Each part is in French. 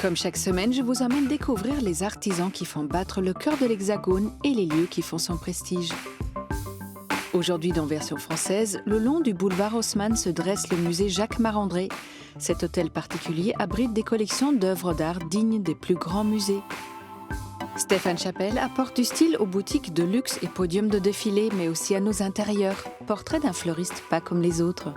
Comme chaque semaine, je vous emmène découvrir les artisans qui font battre le cœur de l'Hexagone et les lieux qui font son prestige. Aujourd'hui, dans version française, le long du boulevard Haussmann se dresse le musée Jacques Marandré. Cet hôtel particulier abrite des collections d'œuvres d'art dignes des plus grands musées. Stéphane Chappell apporte du style aux boutiques de luxe et podiums de défilé, mais aussi à nos intérieurs. Portrait d'un fleuriste pas comme les autres.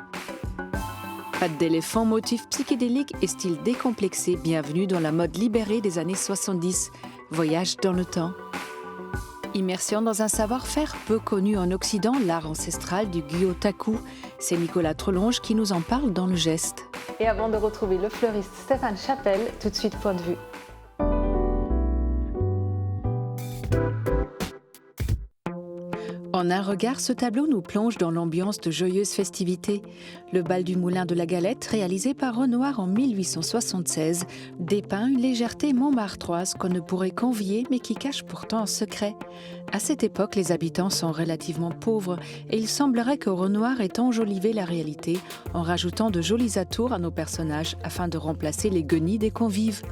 Pattes d'éléphant, motifs psychédéliques et style décomplexé, bienvenue dans la mode libérée des années 70. Voyage dans le temps. Immersion dans un savoir-faire peu connu en Occident, l'art ancestral du Gyo-Taku. C'est Nicolas Trelonge qui nous en parle dans le geste. Et avant de retrouver le fleuriste Stéphane Chappell, tout de suite point de vue. En un regard, ce tableau nous plonge dans l'ambiance de joyeuses festivités. Le bal du Moulin de la Galette, réalisé par Renoir en 1876, dépeint une légèreté montmartroise qu'on ne pourrait qu'envier, mais qui cache pourtant un secret. À cette époque, les habitants sont relativement pauvres et il semblerait que Renoir ait enjolivé la réalité en rajoutant de jolis atours à nos personnages afin de remplacer les guenilles des convives.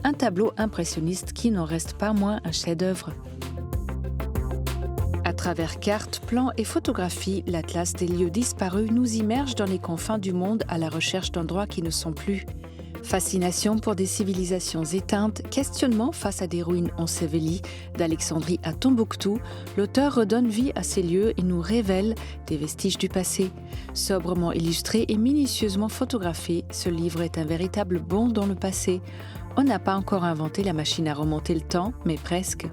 Un tableau impressionniste qui n'en reste pas moins un chef-d'œuvre. À travers cartes, plans et photographies, l'atlas des lieux disparus nous immerge dans les confins du monde à la recherche d'endroits qui ne sont plus. Fascination pour des civilisations éteintes, questionnement face à des ruines ensevelies, d'Alexandrie à Tombouctou, l'auteur redonne vie à ces lieux et nous révèle des vestiges du passé. Sobrement illustré et minutieusement photographié, ce livre est un véritable bond dans le passé. On n'a pas encore inventé la machine à remonter le temps, mais presque.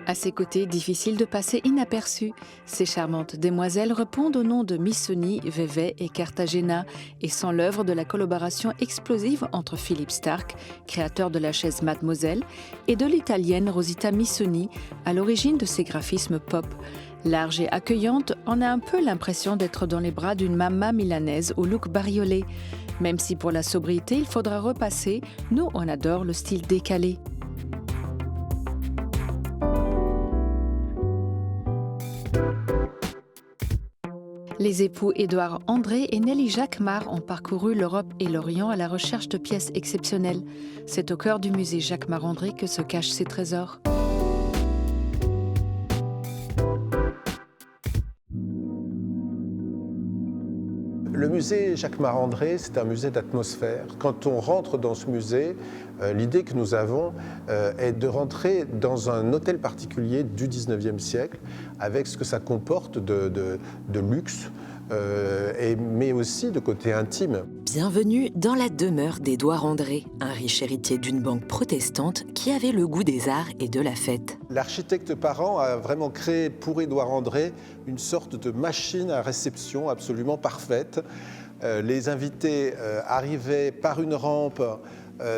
À ses côtés, difficile de passer inaperçu. Ces charmantes demoiselles répondent au nom de Missoni, Vevey et Cartagena et sont l'œuvre de la collaboration explosive entre Philippe Starck, créateur de la chaise Mademoiselle, et de l'italienne Rosita Missoni, à l'origine de ces graphismes pop. Large et accueillante, on a un peu l'impression d'être dans les bras d'une mamma milanaise au look bariolé. Même si pour la sobriété, il faudra repasser, nous on adore le style décalé. Les époux Édouard André et Nelly Jacquemart ont parcouru l'Europe et l'Orient à la recherche de pièces exceptionnelles. C'est au cœur du musée Jacques Marandré que se cachent ces trésors. Le musée Jacques Marandré, c'est un musée d'atmosphère. Quand on rentre dans ce musée, l'idée que nous avons est de rentrer dans un hôtel particulier du 19e siècle, avec ce que ça comporte de luxe, mais aussi de côté intime. Bienvenue dans la demeure d'Édouard André, un riche héritier d'une banque protestante qui avait le goût des arts et de la fête. L'architecte parent a vraiment créé pour Édouard André une sorte de machine à réception absolument parfaite. Les invités arrivaient par une rampe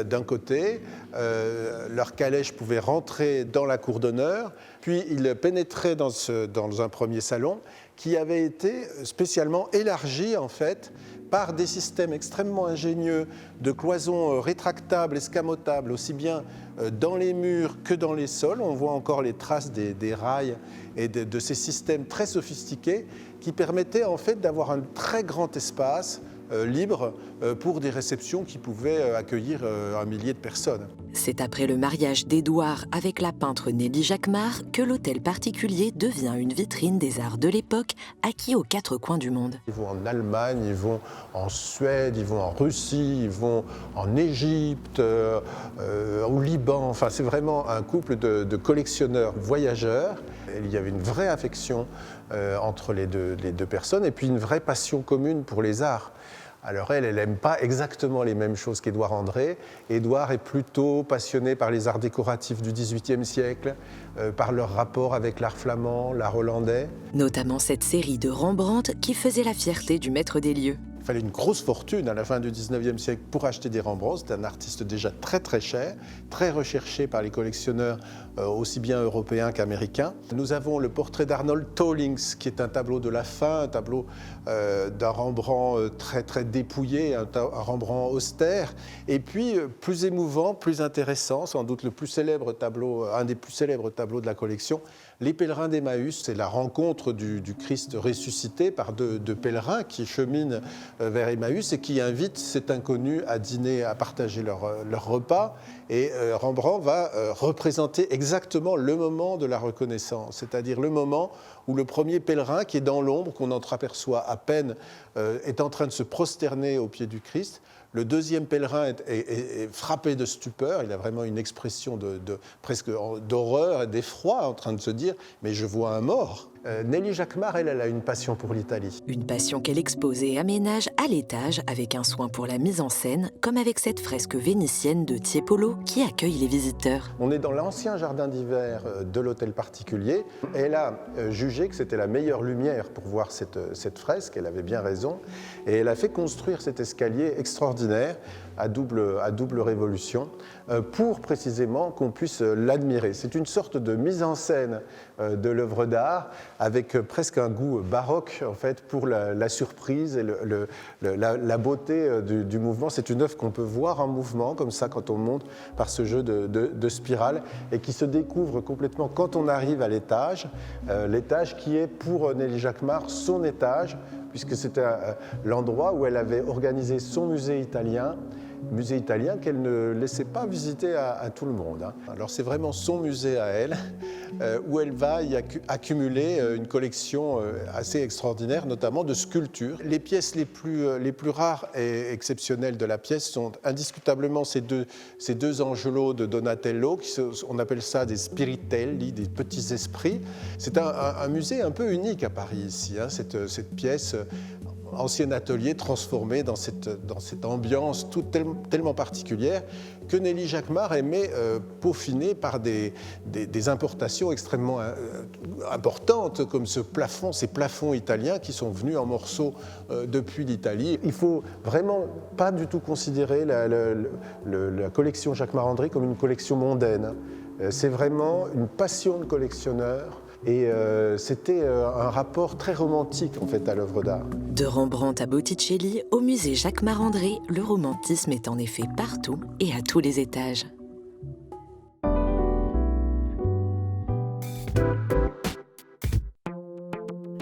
d'un côté, leur calèche pouvait rentrer dans la cour d'honneur, puis ils pénétraient dans un premier salon qui avait été spécialement élargi en fait par des systèmes extrêmement ingénieux de cloisons rétractables, escamotables, aussi bien dans les murs que dans les sols. On voit encore les traces des rails et de ces systèmes très sophistiqués qui permettaient en fait d'avoir un très grand espace libre pour des réceptions qui pouvaient accueillir 1 millier de personnes. C'est après le mariage d'Édouard avec la peintre Nelly Jacquemart que l'hôtel particulier devient une vitrine des arts de l'époque, acquis aux 4 coins du monde. Ils vont en Allemagne, ils vont en Suède, ils vont en Russie, ils vont en Égypte, au Liban. Enfin, c'est vraiment un couple de collectionneurs voyageurs. Il y avait une vraie affection entre les deux personnes et puis une vraie passion commune pour les arts. Alors elle n'aime pas exactement les mêmes choses qu'Édouard André. Édouard est plutôt passionné par les arts décoratifs du XVIIIe siècle, par leur rapport avec l'art flamand, l'art hollandais. Notamment cette série de Rembrandt qui faisait la fierté du maître des lieux. Il fallait une grosse fortune à la fin du XIXe siècle pour acheter des Rembrandts. C'était un artiste déjà très très cher, très recherché par les collectionneurs aussi bien européen qu'américain. Nous avons le portrait d'Arnold Tollings, qui est un tableau de la fin, un tableau d'un Rembrandt très, très dépouillé, un Rembrandt austère. Et puis, plus émouvant, plus intéressant, sans doute le plus célèbre tableau, un des plus célèbres tableaux de la collection, Les Pèlerins d'Emmaüs. C'est la rencontre du Christ ressuscité par deux pèlerins qui cheminent vers Emmaüs et qui invitent cet inconnu à dîner, à partager leur repas. Et Rembrandt va représenter exactement le moment de la reconnaissance, c'est-à-dire le moment où le premier pèlerin, qui est dans l'ombre, qu'on entreaperçoit à peine, est en train de se prosterner au pied du Christ. Le deuxième pèlerin est frappé de stupeur, il a vraiment une expression presque d'horreur et d'effroi en train de se dire « mais je vois un mort ». Nelly Jacquemart, elle a une passion pour l'Italie. Une passion qu'elle expose et aménage à l'étage avec un soin pour la mise en scène, comme avec cette fresque vénitienne de Tiepolo qui accueille les visiteurs. On est dans l'ancien jardin d'hiver de l'hôtel particulier. Elle a jugé que c'était la meilleure lumière pour voir cette fresque, elle avait bien raison. Et elle a fait construire cet escalier extraordinaire à double révolution pour précisément qu'on puisse l'admirer. C'est une sorte de mise en scène de l'œuvre d'art avec presque un goût baroque en fait, pour la surprise et la beauté du mouvement. C'est une œuvre qu'on peut voir en mouvement comme ça quand on monte par ce jeu de spirale et qui se découvre complètement quand on arrive à l'étage qui est pour Nelly Jacquemart son étage, puisque c'était l'endroit où elle avait organisé son musée italien qu'elle ne laissait pas visiter à tout le monde. Alors c'est vraiment son musée à elle, où elle va y accumuler une collection assez extraordinaire, notamment de sculptures. Les pièces les plus rares et exceptionnelles de la pièce sont indiscutablement ces deux angelots de Donatello, on appelle ça des spiritelli, des petits esprits. C'est un musée un peu unique à Paris ici, cette pièce. Ancien atelier transformé dans cette ambiance tellement particulière que Nelly Jacquemart aimait peaufiner par des importations extrêmement importantes comme ces plafonds italiens qui sont venus en morceaux depuis l'Italie. Il ne faut vraiment pas du tout considérer la collection Jacquemart-André comme une collection mondaine. C'est vraiment une passion de collectionneur. Et c'était un rapport très romantique en fait à l'œuvre d'art. De Rembrandt à Botticelli, au musée Jacquemart-André, le romantisme est en effet partout et à tous les étages.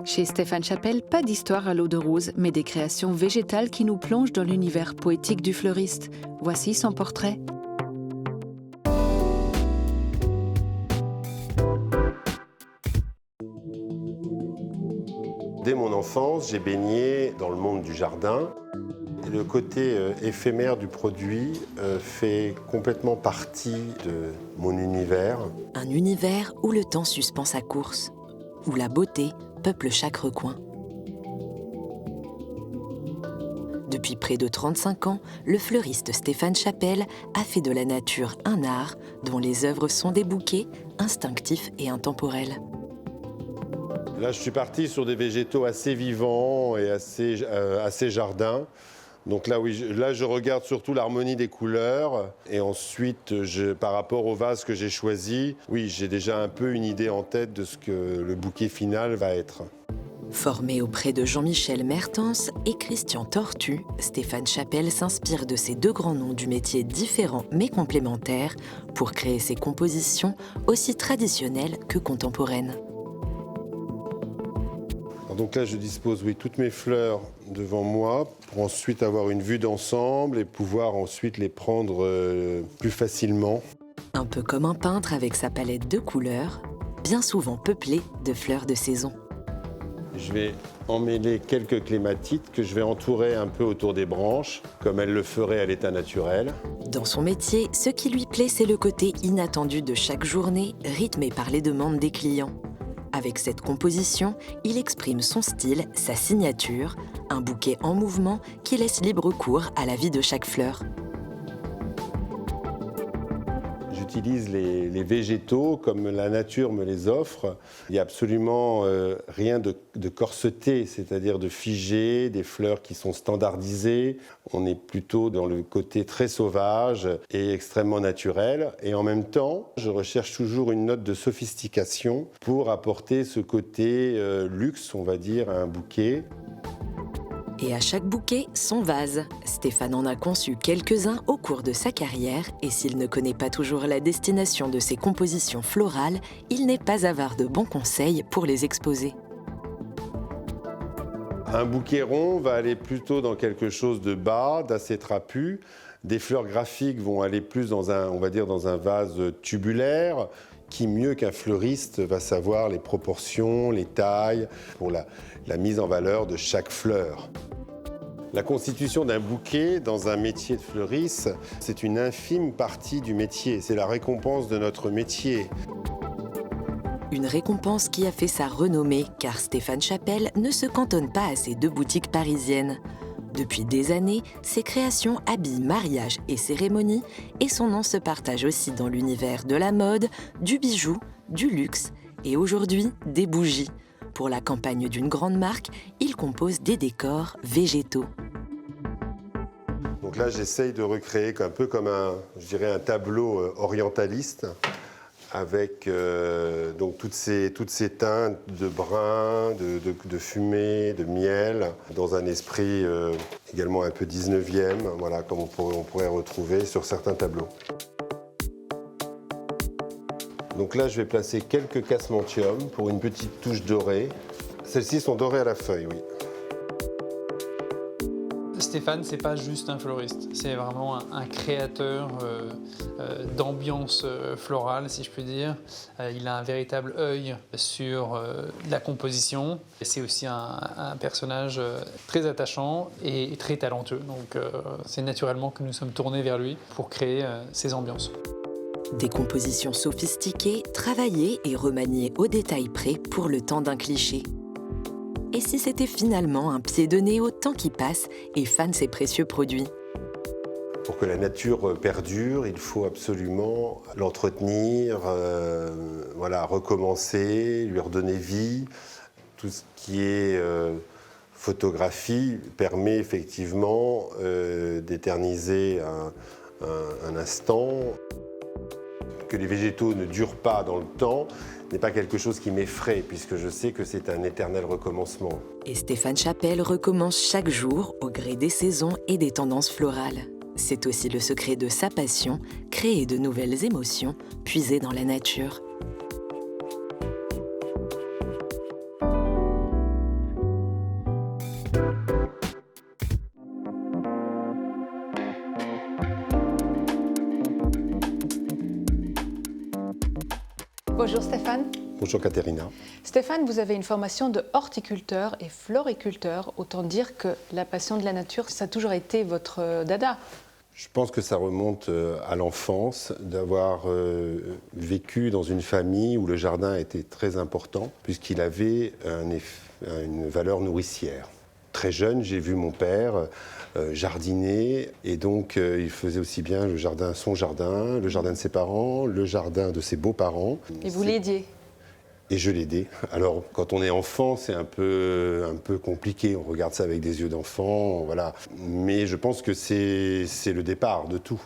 Chez Stéphane Chappell, pas d'histoire à l'eau de rose, mais des créations végétales qui nous plongent dans l'univers poétique du fleuriste. Voici son portrait. Dès mon enfance, j'ai baigné dans le monde du jardin. Et le côté éphémère du produit fait complètement partie de mon univers. Un univers où le temps suspend sa course, où la beauté peuple chaque recoin. Depuis près de 35 ans, le fleuriste Stéphane Chappell a fait de la nature un art dont les œuvres sont des bouquets instinctifs et intemporels. Là, je suis parti sur des végétaux assez vivants et assez jardins. Donc là, oui, je regarde surtout l'harmonie des couleurs. Et ensuite, par rapport au vase que j'ai choisi, oui, j'ai déjà un peu une idée en tête de ce que le bouquet final va être. Formé auprès de Jean-Michel Mertens et Christian Tortu, Stéphane Chappell s'inspire de ces deux grands noms du métier différents mais complémentaires pour créer ses compositions aussi traditionnelles que contemporaines. Donc là, je dispose, oui, toutes mes fleurs devant moi pour ensuite avoir une vue d'ensemble et pouvoir ensuite les prendre plus facilement. Un peu comme un peintre avec sa palette de couleurs, bien souvent peuplée de fleurs de saison. Je vais emmêler quelques clématites que je vais entourer un peu autour des branches, comme elle le ferait à l'état naturel. Dans son métier, ce qui lui plaît, c'est le côté inattendu de chaque journée, rythmé par les demandes des clients. Avec cette composition, il exprime son style, sa signature, un bouquet en mouvement qui laisse libre cours à la vie de chaque fleur. j'utilise les végétaux comme la nature me les offre. Il n'y a absolument rien de corseté, c'est-à-dire de figé, des fleurs qui sont standardisées. On est plutôt dans le côté très sauvage et extrêmement naturel. Et en même temps, je recherche toujours une note de sophistication pour apporter ce côté luxe, on va dire, à un bouquet. Et à chaque bouquet, son vase. Stéphane en a conçu quelques-uns au cours de sa carrière et s'il ne connaît pas toujours la destination de ses compositions florales, il n'est pas avare de bons conseils pour les exposer. Un bouquet rond va aller plutôt dans quelque chose de bas, d'assez trapu. Des fleurs graphiques vont aller plus dans un vase tubulaire, qui mieux qu'un fleuriste va savoir les proportions, les tailles, pour la mise en valeur de chaque fleur. La constitution d'un bouquet dans un métier de fleuriste, c'est une infime partie du métier, c'est la récompense de notre métier. Une récompense qui a fait sa renommée, car Stéphane Chapelle ne se cantonne pas à ses 2 boutiques parisiennes. Depuis des années, ses créations habillent mariages et cérémonies et son nom se partage aussi dans l'univers de la mode, du bijou, du luxe et aujourd'hui des bougies. Pour la campagne d'une grande marque, il compose des décors végétaux. Donc là, j'essaye de recréer un peu comme un tableau orientaliste avec donc toutes ces teintes de brun, de fumée, de miel, dans un esprit également un peu 19e, voilà, comme on pourrait retrouver sur certains tableaux. Donc là, je vais placer quelques casmantium pour une petite touche dorée. Celles-ci sont dorées à la feuille, oui. Stéphane, c'est pas juste un fleuriste, c'est vraiment un créateur d'ambiance florale, si je puis dire. Il a un véritable œil sur la composition. C'est aussi un personnage très attachant et très talentueux. Donc c'est naturellement que nous sommes tournés vers lui pour créer ces ambiances. Des compositions sophistiquées, travaillées et remaniées au détail près pour le temps d'un cliché. Et si c'était finalement un pied de nez au temps qui passe et fan ses précieux produits? Pour que la nature perdure, il faut absolument l'entretenir, recommencer, lui redonner vie. Tout ce qui est photographie permet effectivement d'éterniser un instant. Que les végétaux ne durent pas dans le temps n'est pas quelque chose qui m'effraie, puisque je sais que c'est un éternel recommencement. Et Stéphane Chapelle recommence chaque jour au gré des saisons et des tendances florales. C'est aussi le secret de sa passion, créer de nouvelles émotions, puiser dans la nature. Bonjour Stéphane. Bonjour Caterina. Stéphane, vous avez une formation de horticulteur et floriculteur. Autant dire que la passion de la nature, ça a toujours été votre dada. Je pense que ça remonte à l'enfance, d'avoir vécu dans une famille où le jardin était très important, puisqu'il avait une valeur nourricière. Très jeune, j'ai vu mon père jardiner, et donc il faisait aussi bien son jardin, le jardin de ses parents, le jardin de ses beaux-parents. Et vous l'aidiez? Et je l'aidais. Alors, quand on est enfant, c'est un peu compliqué. On regarde ça avec des yeux d'enfant, voilà. Mais je pense que c'est le départ de tout.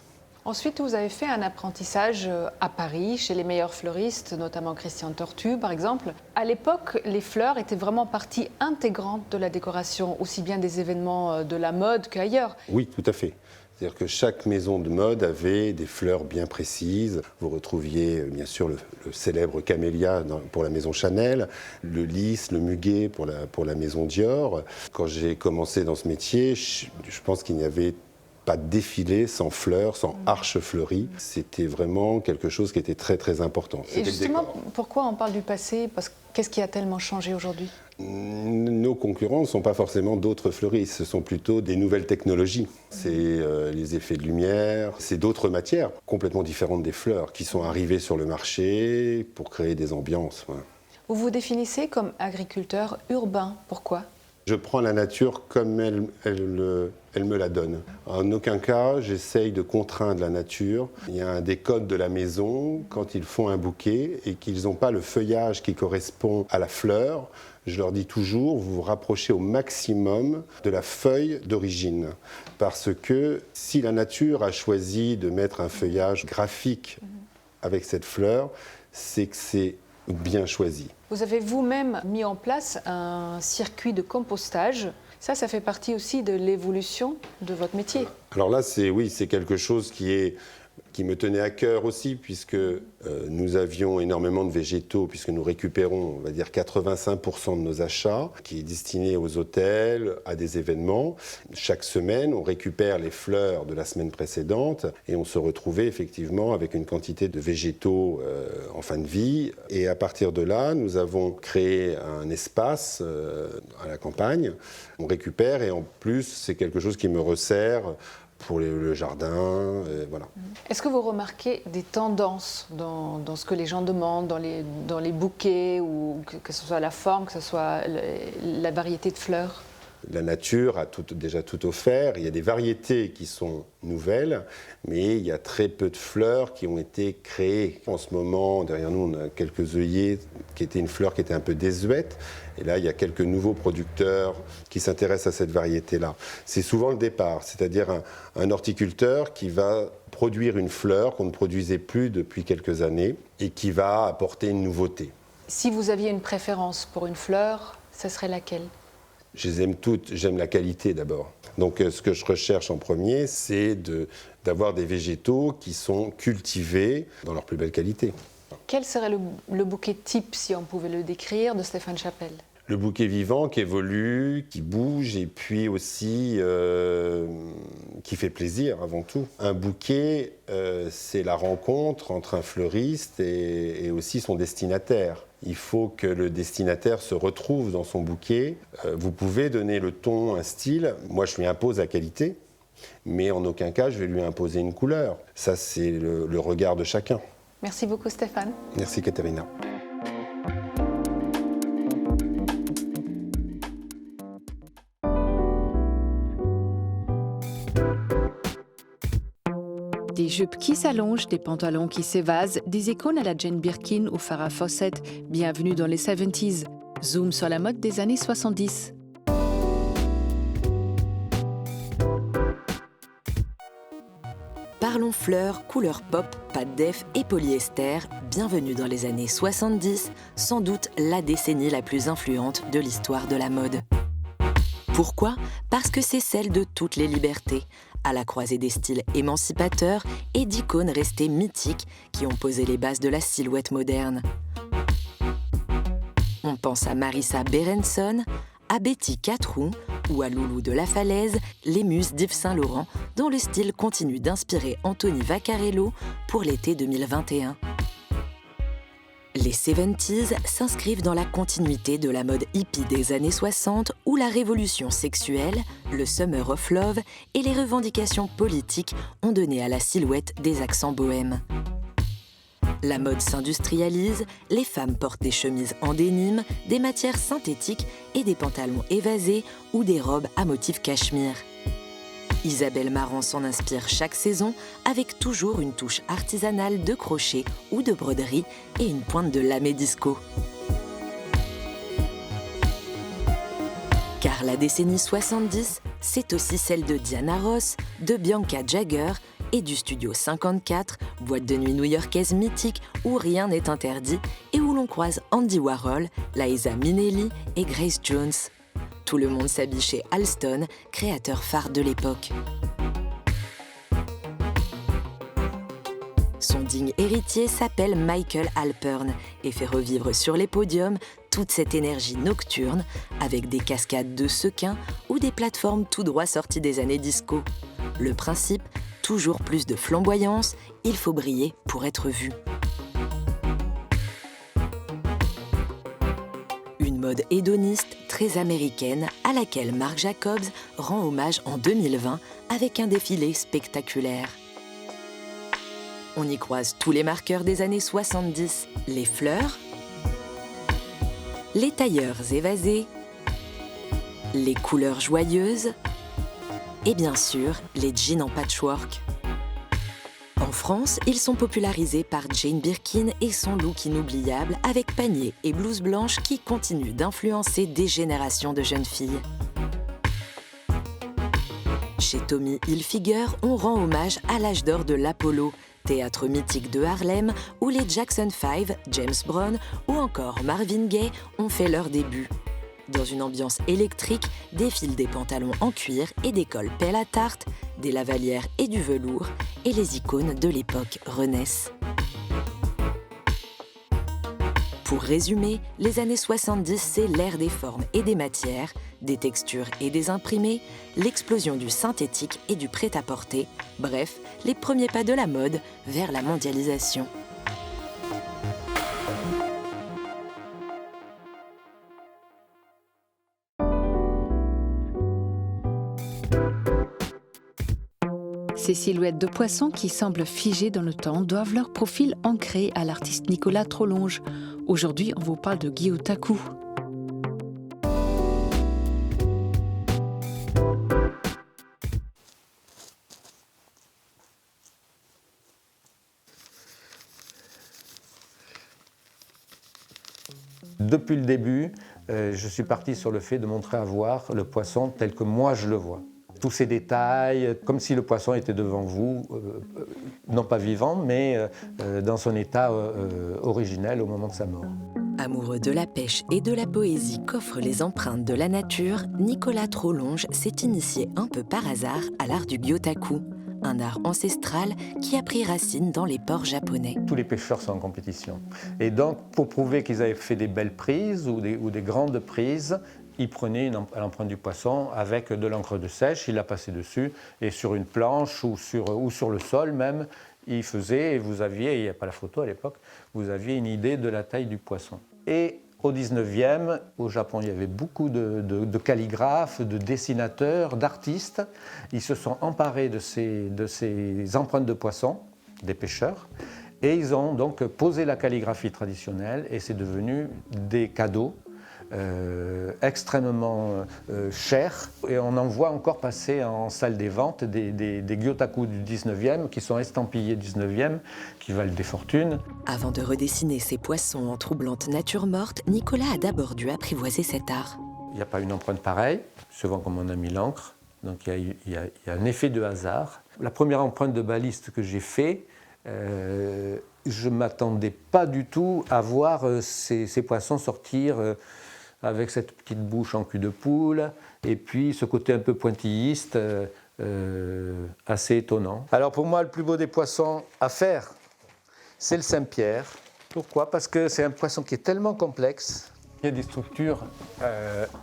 Ensuite, vous avez fait un apprentissage à Paris, chez les meilleurs fleuristes, notamment Christian Tortu, par exemple. À l'époque, les fleurs étaient vraiment partie intégrante de la décoration, aussi bien des événements de la mode qu'ailleurs. Oui, tout à fait. C'est-à-dire que chaque maison de mode avait des fleurs bien précises. Vous retrouviez bien sûr le célèbre camélia pour la maison Chanel, le lys, le muguet pour la maison Dior. Quand j'ai commencé dans ce métier, je pense qu'il n'y avait pas de défilé sans fleurs, sans arches fleuries. C'était vraiment quelque chose qui était très très important. Et justement, pourquoi on parle du passé? Parce que qu'est-ce qui a tellement changé aujourd'hui? Nos concurrents ne sont pas forcément d'autres fleuristes, ce sont plutôt des nouvelles technologies. C'est les effets de lumière, c'est d'autres matières complètement différentes des fleurs qui sont arrivées sur le marché pour créer des ambiances. Ouais. Vous vous définissez comme agriculteur urbain, pourquoi? Je prends la nature comme elle me la donne. En aucun cas, j'essaye de contraindre la nature. Il y a des codes de la maison, quand ils font un bouquet et qu'ils n'ont pas le feuillage qui correspond à la fleur, je leur dis toujours, vous vous rapprochez au maximum de la feuille d'origine. Parce que si la nature a choisi de mettre un feuillage graphique avec cette fleur, c'est que c'est bien choisi. Vous avez vous-même mis en place un circuit de compostage. Ça fait partie aussi de l'évolution de votre métier. Alors là, c'est quelque chose qui me tenait à cœur aussi, puisque nous avions énormément de végétaux, puisque nous récupérons, on va dire, 85% de nos achats, qui est destiné aux hôtels, à des événements. Chaque semaine, on récupère les fleurs de la semaine précédente et on se retrouvait effectivement avec une quantité de végétaux en fin de vie. Et à partir de là, nous avons créé un espace à la campagne. On récupère et en plus, c'est quelque chose qui me resserre pour le jardin, voilà. Est-ce que vous remarquez des tendances dans ce que les gens demandent, dans les bouquets, ou que ce soit la forme, que ce soit la variété de fleurs ? La nature a déjà tout offert. Il y a des variétés qui sont nouvelles, mais il y a très peu de fleurs qui ont été créées. En ce moment, derrière nous, on a quelques œillets qui étaient une fleur qui était un peu désuète. Et là, il y a quelques nouveaux producteurs qui s'intéressent à cette variété-là. C'est souvent le départ, c'est-à-dire un horticulteur qui va produire une fleur qu'on ne produisait plus depuis quelques années et qui va apporter une nouveauté. Si vous aviez une préférence pour une fleur, ce serait laquelle ? Je les aime toutes, j'aime la qualité d'abord. Donc ce que je recherche en premier, c'est d'avoir des végétaux qui sont cultivés dans leur plus belle qualité. Quel serait le bouquet type, si on pouvait le décrire, de Stéphane Chappell ? Le bouquet vivant qui évolue, qui bouge et puis aussi qui fait plaisir avant tout. Un bouquet, c'est la rencontre entre un fleuriste et aussi son destinataire. Il faut que le destinataire se retrouve dans son bouquet. Vous pouvez donner le ton, un style. Moi, je lui impose la qualité, mais en aucun cas, je vais lui imposer une couleur. Ça, c'est le regard de chacun. Merci beaucoup, Stéphane. Merci, Katharina. Des jupes qui s'allongent, des pantalons qui s'évasent, des icônes à la Jane Birkin ou Farrah Fawcett. Bienvenue dans les 70s. Zoom sur la mode des années 70. Parlons fleurs, couleurs pop, pâte d'eff et polyester. Bienvenue dans les années 70, sans doute la décennie la plus influente de l'histoire de la mode. Pourquoi ? Parce que c'est celle de toutes les libertés, à la croisée des styles émancipateurs et d'icônes restées mythiques qui ont posé les bases de la silhouette moderne. On pense à Marissa Berenson, à Betty Catroux ou à Loulou de la Falaise, les muses d'Yves Saint-Laurent, dont le style continue d'inspirer Anthony Vaccarello pour l'été 2021. Les 70s s'inscrivent dans la continuité de la mode hippie des années 60 où la révolution sexuelle, le Summer of Love et les revendications politiques ont donné à la silhouette des accents bohèmes. La mode s'industrialise, les femmes portent des chemises en dénime, des matières synthétiques et des pantalons évasés ou des robes à motif cachemire. Isabelle Marant s'en inspire chaque saison avec toujours une touche artisanale de crochet ou de broderie et une pointe de lamé disco. Car la décennie 70, c'est aussi celle de Diana Ross, de Bianca Jagger et du Studio 54, boîte de nuit new-yorkaise mythique où rien n'est interdit et où l'on croise Andy Warhol, Liza Minnelli et Grace Jones. Tout le monde s'habille chez Alston, créateur phare de l'époque. Son digne héritier s'appelle Michael Alpern et fait revivre sur les podiums toute cette énergie nocturne avec des cascades de sequins ou des plateformes tout droit sorties des années disco. Le principe, toujours plus de flamboyance, il faut briller pour être vu. Une mode hédoniste très américaine à laquelle Marc Jacobs rend hommage en 2020 avec un défilé spectaculaire. On y croise tous les marqueurs des années 70, les fleurs, les tailleurs évasés, les couleurs joyeuses et bien sûr les jeans en patchwork. En France, ils sont popularisés par Jane Birkin et son look inoubliable avec panier et blouse blanche qui continuent d'influencer des générations de jeunes filles. Chez Tommy Hilfiger, on rend hommage à l'âge d'or de l'Apollo, théâtre mythique de Harlem où les Jackson 5, James Brown ou encore Marvin Gaye ont fait leur début. Dans une ambiance électrique, défilent des pantalons en cuir et des cols pelle à tarte, des lavalières et du velours, et les icônes de l'époque renaissent. Pour résumer, les années 70, c'est l'ère des formes et des matières, des textures et des imprimés, l'explosion du synthétique et du prêt-à-porter, bref, les premiers pas de la mode vers la mondialisation. Ces silhouettes de poissons qui semblent figées dans le temps doivent leur profil ancré à l'artiste Nicolas Trollonge. Aujourd'hui, on vous parle de Gyotaku. Depuis le début, je suis parti sur le fait de montrer à voir le poisson tel que moi je le vois. Tous ces détails, comme si le poisson était devant vous, non pas vivant, mais dans son état originel au moment de sa mort. Amoureux de la pêche et de la poésie qu'offrent les empreintes de la nature, Nicolas Trollonge s'est initié un peu par hasard à l'art du Gyotaku, un art ancestral qui a pris racine dans les ports japonais. Tous les pêcheurs sont en compétition. Et donc, pour prouver qu'ils avaient fait des belles prises ou des grandes prises, ils prenaient l'empreinte du poisson avec de l'encre de sèche, ils la passaient dessus, et sur une planche ou sur le sol même, ils faisaient, et vous aviez, il n'y a pas la photo à l'époque, vous aviez une idée de la taille du poisson. Et au 19e, au Japon, il y avait beaucoup de calligraphes, de dessinateurs, d'artistes. Ils se sont emparés de ces empreintes de poisson, des pêcheurs, et ils ont donc posé la calligraphie traditionnelle, et c'est devenu des cadeaux extrêmement chers. Et on en voit encore passer en salle des ventes des Gyotaku du 19e, qui sont estampillés 19e, qui valent des fortunes. Avant de redessiner ces poissons en troublante nature morte, Nicolas a d'abord dû apprivoiser cet art. Il n'y a pas une empreinte pareille, souvent comme on a mis l'encre, donc il y a un effet de hasard. La première empreinte de baliste que j'ai fait, je ne m'attendais pas du tout à voir ces poissons sortir avec cette petite bouche en cul de poule, et puis ce côté un peu pointilliste, assez étonnant. Alors pour moi, le plus beau des poissons à faire, c'est le Saint-Pierre. Pourquoi ? Parce que c'est un poisson qui est tellement complexe. Il y a des structures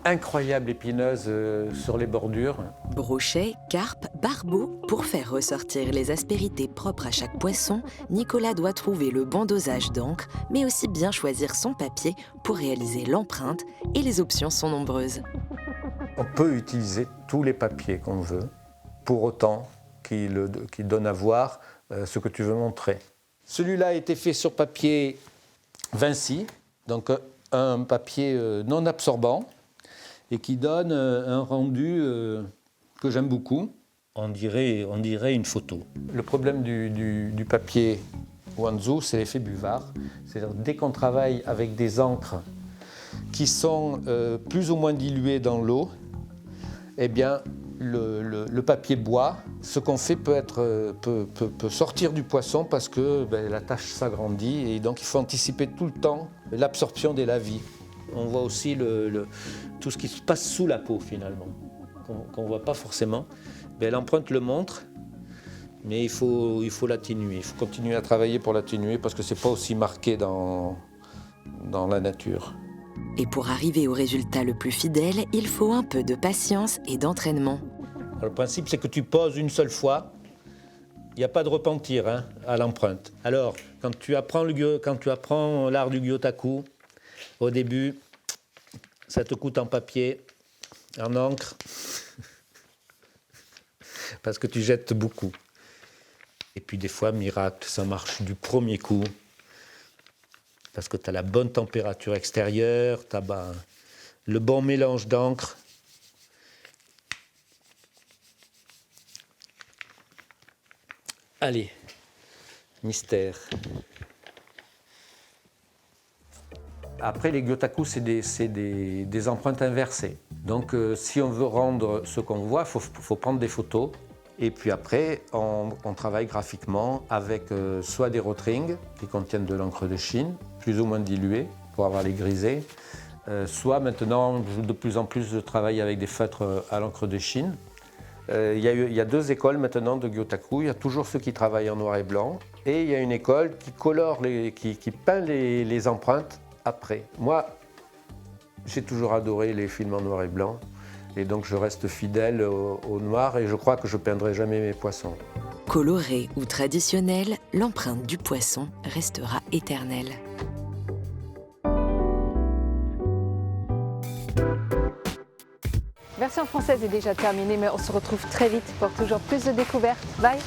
incroyables, épineuses sur les bordures. Brochet, carpe, barbeau, pour faire ressortir les aspérités propres à chaque poisson, Nicolas doit trouver le bon dosage d'encre, mais aussi bien choisir son papier pour réaliser l'empreinte, et les options sont nombreuses. On peut utiliser tous les papiers qu'on veut, pour autant qu'ils donnent à voir ce que tu veux montrer. Celui-là a été fait sur papier Vinci, donc un papier non absorbant et qui donne un rendu que j'aime beaucoup. On dirait une photo. Le problème du papier Wanzu, c'est l'effet buvard. C'est-à-dire dès qu'on travaille avec des encres qui sont plus ou moins diluées dans l'eau, eh bien le papier boit. Ce qu'on fait peut sortir du poisson parce que la tache s'agrandit et donc il faut anticiper tout le temps l'absorption des lavis. On voit aussi tout ce qui se passe sous la peau finalement, qu'on ne voit pas forcément. L'empreinte le montre, mais il faut l'atténuer. Il faut continuer à travailler pour l'atténuer parce que ce n'est pas aussi marqué dans la nature. Et pour arriver au résultat le plus fidèle, il faut un peu de patience et d'entraînement. Alors, le principe, c'est que tu poses une seule fois. Il n'y a pas de repentir à l'empreinte. Alors, quand tu apprends l'art du Gyotaku, au début, ça te coûte en papier, en encre, parce que tu jettes beaucoup. Et puis des fois, miracle, ça marche du premier coup, parce que tu as la bonne température extérieure, tu as le bon mélange d'encre, Allez, mystère. Après, les Gyotaku, c'est des empreintes inversées. Donc, si on veut rendre ce qu'on voit, il faut prendre des photos. Et puis après, on travaille graphiquement avec soit des rotrings qui contiennent de l'encre de Chine, plus ou moins diluée, pour avoir les grisés. Soit maintenant, de plus en plus, je travaille avec des feutres à l'encre de Chine. Il y a 2 écoles maintenant de Gyotaku. Il y a toujours ceux qui travaillent en noir et blanc. Et il y a une école qui colore, qui peint les empreintes après. Moi, j'ai toujours adoré les films en noir et blanc. Et donc je reste fidèle au noir et je crois que je peindrai jamais mes poissons. Colorée ou traditionnelle, l'empreinte du poisson restera éternelle. Version française est déjà terminée, mais on se retrouve très vite pour toujours plus de découvertes. Bye!